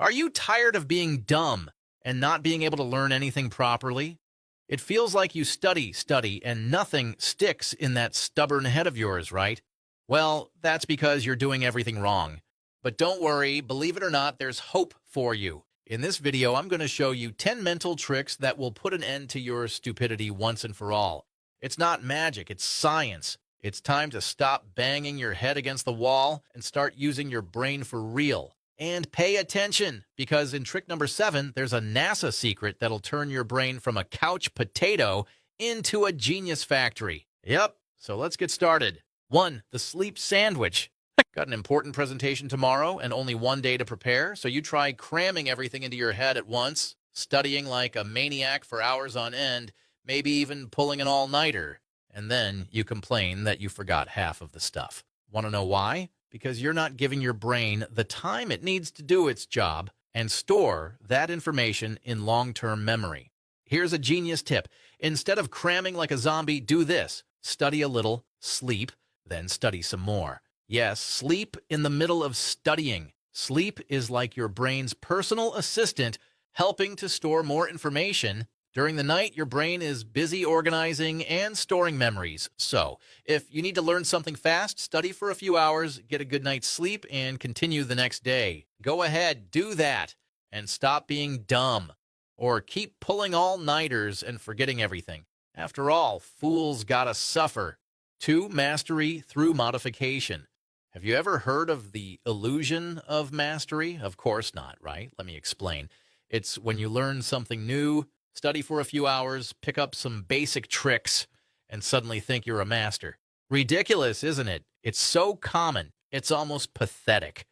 Are you tired of being dumb and not being able to learn anything properly? It feels like you study, and nothing sticks in that stubborn head of yours, right? Well, that's because you're doing everything wrong. But don't worry, believe it or not, there's hope for you. In this video, I'm going to show you 10 mental tricks that will put an end to your stupidity once and for all. It's not magic, it's science. It's time to stop banging your head against the wall and start using your brain for real. And pay attention, because in trick number 7, there's a NASA secret that'll turn your brain from a couch potato into a genius factory. Yep, so let's get started. 1. The sleep sandwich. Got an important presentation tomorrow and only one day to prepare, so you try cramming everything into your head at once, studying like a maniac for hours on end, maybe even pulling an all-nighter, and then you complain that you forgot half of the stuff. Want to know why? Because you're not giving your brain the time it needs to do its job and store that information in long-term memory. Here's a genius tip. Instead of cramming like a zombie, do this. Study a little, sleep, then study some more. Yes, sleep in the middle of studying. Sleep is like your brain's personal assistant helping to store more information. During the night, your brain is busy organizing and storing memories. So, if you need to learn something fast, study for a few hours, get a good night's sleep, and continue the next day. Go ahead, do that, and stop being dumb. Or keep pulling all-nighters and forgetting everything. After all, fools gotta suffer. 2. Mastery through modification. Have you ever heard of the illusion of mastery? Of course not, right? Let me explain. It's when you learn something new, study for a few hours, pick up some basic tricks, and suddenly think you're a master. Ridiculous, isn't it? It's so common. It's almost pathetic.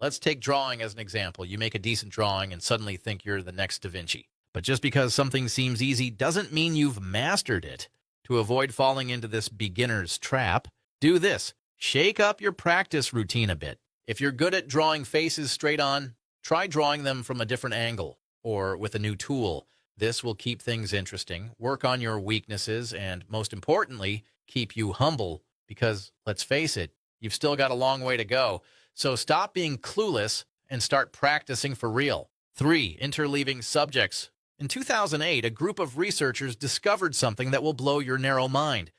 Let's take drawing as an example. You make a decent drawing and suddenly think you're the next Da Vinci. But just because something seems easy doesn't mean you've mastered it. To avoid falling into this beginner's trap, do this. Shake up your practice routine a bit. If you're good at drawing faces straight on, try drawing them from a different angle or with a new tool. This will keep things interesting, work on your weaknesses, and most importantly, keep you humble because, let's face it, you've still got a long way to go. So stop being clueless and start practicing for real. 3. Interleaving subjects. In 2008, a group of researchers discovered something that will blow your narrow mind.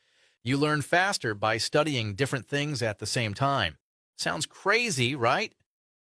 You learn faster by studying different things at the same time. Sounds crazy, right?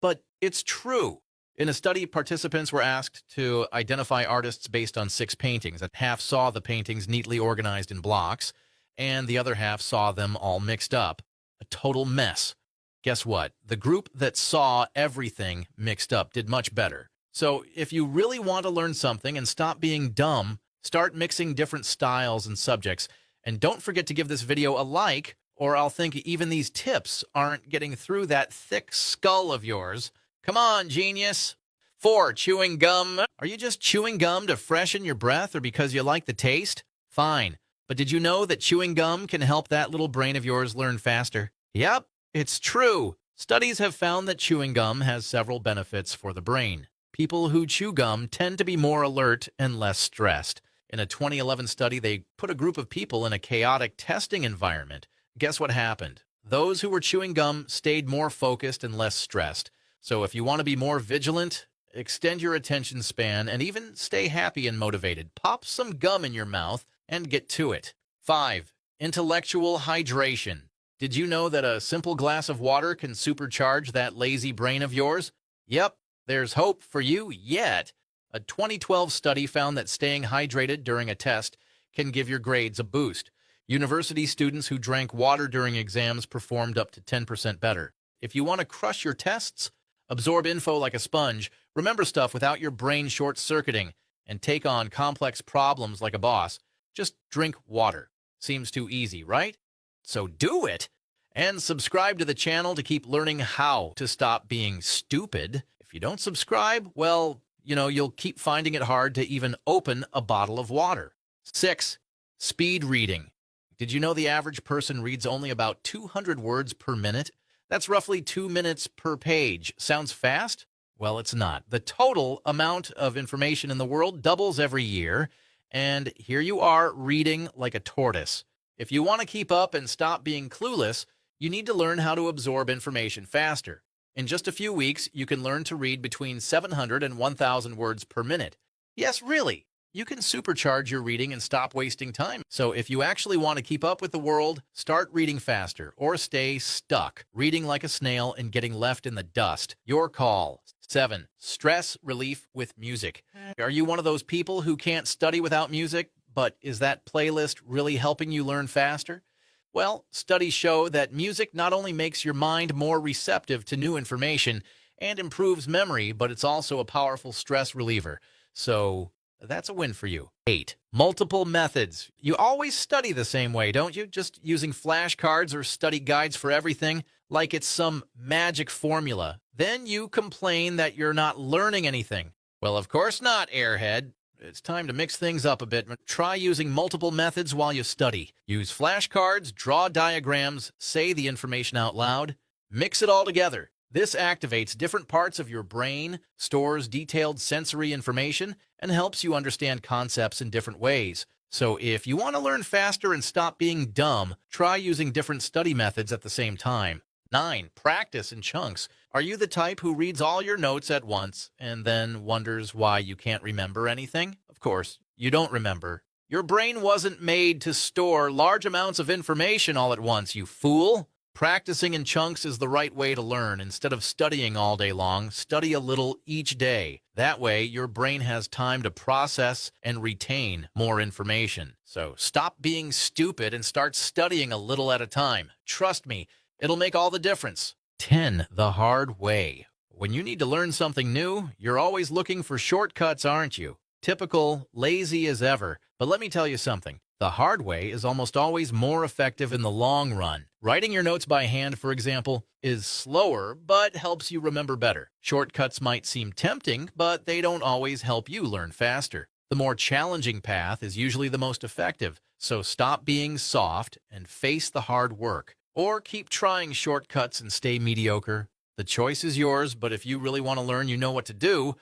But it's true. In a study, participants were asked to identify artists based on 6 paintings. Half saw the paintings neatly organized in blocks, and the other half saw them all mixed up. A total mess. Guess what? The group that saw everything mixed up did much better. So if you really want to learn something and stop being dumb, start mixing different styles and subjects. And don't forget to give this video a like, or I'll think even these tips aren't getting through that thick skull of yours. Come on, genius. 4. Chewing gum. Are you just chewing gum to freshen your breath or because you like the taste? Fine. But did you know that chewing gum can help that little brain of yours learn faster? Yep, it's true. Studies have found that chewing gum has several benefits for the brain. People who chew gum tend to be more alert and less stressed. In a 2011 study, they put a group of people in a chaotic testing environment. Guess what happened? Those who were chewing gum stayed more focused and less stressed. So if you want to be more vigilant, extend your attention span, and even stay happy and motivated, pop some gum in your mouth and get to it. 5. Intellectual hydration. Did you know that a simple glass of water can supercharge that lazy brain of yours? Yep, there's hope for you yet. A 2012 study found that staying hydrated during a test can give your grades a boost. University students who drank water during exams performed up to 10% better. If you want to crush your tests, absorb info like a sponge, remember stuff without your brain short-circuiting, and take on complex problems like a boss, just drink water. Seems too easy, right? So do it! And subscribe to the channel to keep learning how to stop being stupid. If you don't subscribe, well, you'll keep finding it hard to even open a bottle of water. 6. Speed reading. Did you know the average person reads only about 200 words per minute? That's roughly 2 minutes per page. Sounds fast? Well, it's not. The total amount of information in the world doubles every year, and here you are reading like a tortoise. If you want to keep up and stop being clueless, you need to learn how to absorb information faster. In just a few weeks, you can learn to read between 700 and 1,000 words per minute. Yes, really. You can supercharge your reading and stop wasting time. So if you actually want to keep up with the world, start reading faster or stay stuck, reading like a snail and getting left in the dust. Your call. 7. Stress relief with music. Are you one of those people who can't study without music? But is that playlist really helping you learn faster? Well, studies show that music not only makes your mind more receptive to new information and improves memory, but it's also a powerful stress reliever. So that's a win for you. 8. Multiple methods. You always study the same way, don't you? Just using flashcards or study guides for everything, like it's some magic formula. Then you complain that you're not learning anything. Well, of course not, airhead. It's time to mix things up a bit. Try using multiple methods while you study. Use flashcards, draw diagrams, say the information out loud. Mix it all together. This activates different parts of your brain, stores detailed sensory information, and helps you understand concepts in different ways. So if you want to learn faster and stop being dumb, try using different study methods at the same time. 9. Practice in chunks. Are you the type who reads all your notes at once and then wonders why you can't remember anything? Of course, you don't remember. Your brain wasn't made to store large amounts of information all at once, you fool. Practicing in chunks is the right way to learn. Instead of studying all day long, study a little each day. That way, your brain has time to process and retain more information. So stop being stupid and start studying a little at a time. Trust me, it'll make all the difference. 10. The hard way. When you need to learn something new, you're always looking for shortcuts, aren't you? Typical, lazy as ever. But let me tell you something. The hard way is almost always more effective in the long run. Writing your notes by hand, for example, is slower, but helps you remember better. Shortcuts might seem tempting, but they don't always help you learn faster. The more challenging path is usually the most effective, so stop being soft and face the hard work. Or keep trying shortcuts and stay mediocre. The choice is yours, but if you really want to learn, you know what to do.